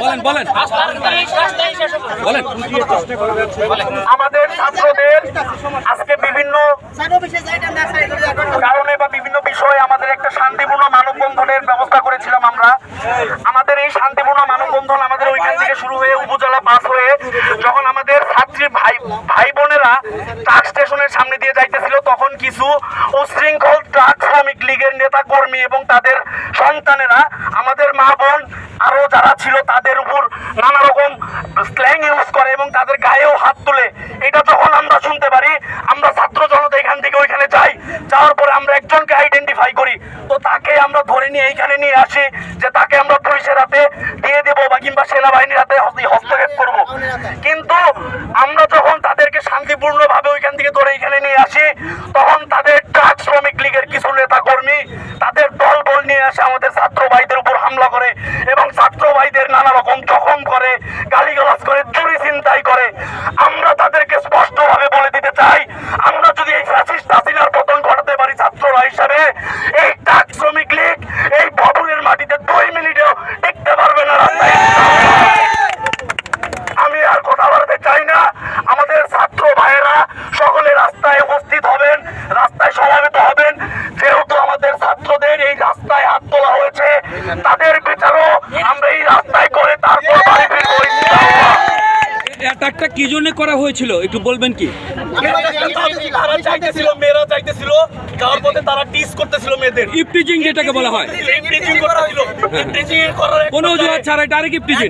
বলেন বলেন বলেন। আমাদের ছাত্রদের আজকে বিভিন্ন কারণে বা বিভিন্ন বিষয়ে আমাদের একটা শান্তিপূর্ণ মানববন্ধনের ব্যবস্থা করেছিলাম আমরা। আমাদের এই শান্তিপূর্ণ মানববন্ধন আমাদের ওইখান থেকে শুরু হয়ে উপজেলা পাস হয়ে যখন আমাদের ছাত্রী ভাই বোনেরা ট্রাক স্টেশনের সামনে দিয়ে যাইতেছিল, তখন কিছু উশৃঙ্খল ট্রাক শ্রমিক লীগের নেতা কর্মী এবং তাদের সন্তানেরা আমাদের মা বোন আরো যারা ছিল তাদের উপর নানা রকম স্ল্যাং ইউজ করে এবং তাদের গায়েও হাত তুলে। এটা যখন আমরা শুনতে পারি, আমরা ছাত্র জনতা এখান থেকে ওইখানে যাই, যাওয়ার পরে আমরা একজনকে আইডেন্টিফাই করি, তো তাকে আমরা ধরে নিয়ে এইখানে নিয়ে আসি যে তাকে আমরা পুলিশের হাতে দিয়ে দেবো বা কিংবা সেনাবাহিনীর হাতে হস্তক্ষেপ করব। কিন্তু আমরা যখন তাদেরকে শান্তিপূর্ণভাবে ওইখান থেকে ধরে এখানে নিয়ে আসি, তখন তাদের ট্রাক শ্রমিক লীগের কিছু নেতা কর্মী তাদের দল বল নিয়ে আসে আমাদের ছাত্র ভাইদের উপর হামলা করে এবং ছাত্র ভাইদের নানা রকম জখম করে, গালিগালাজ করে, চুরি ছিনতাই করে। আমরা তাদেরকে স্পষ্টভাবে বলে দিতে চাই, আমরা যদি এই ফ্যাসিস্ট হাসিনার পতন ঘটাতে পারি ছাত্ররা হিসাবে, এই ট্রাক শ্রমিক লীগ এই ভবনের মাটিতে 2 মিনিটেও টিকতে পারবে না। আমি আর কথা বলতে চাই না। আমাদের ছাত্র ভাইয়েরা সকলে রাস্তায় উপস্থিত হবেন, রাস্তায় সমবেত হবেন। যেহেতু আমাদের ছাত্রদের এই রাস্তায় হাত তোলা হয়েছে, তাদের বিচারও আমরা এই রাস্তায় করে তারপর বাড়ি ফিরবো ইনশাআল্লাহ। অ্যাটাকটা কি জন্য করা হয়েছিল একটু বলবেন কি? মেয়েরা চাইতেছিল, যাওয়ার পথে তারা টিস করতেছিল মেয়েদের, ইপটিজিং যেটাকে বলা হয়, ইপটিজিং করতেছিল। ইপটিজিং করার কোনো অজুহাত ছাড়া ডাইরেক্ট ইপটিজিং।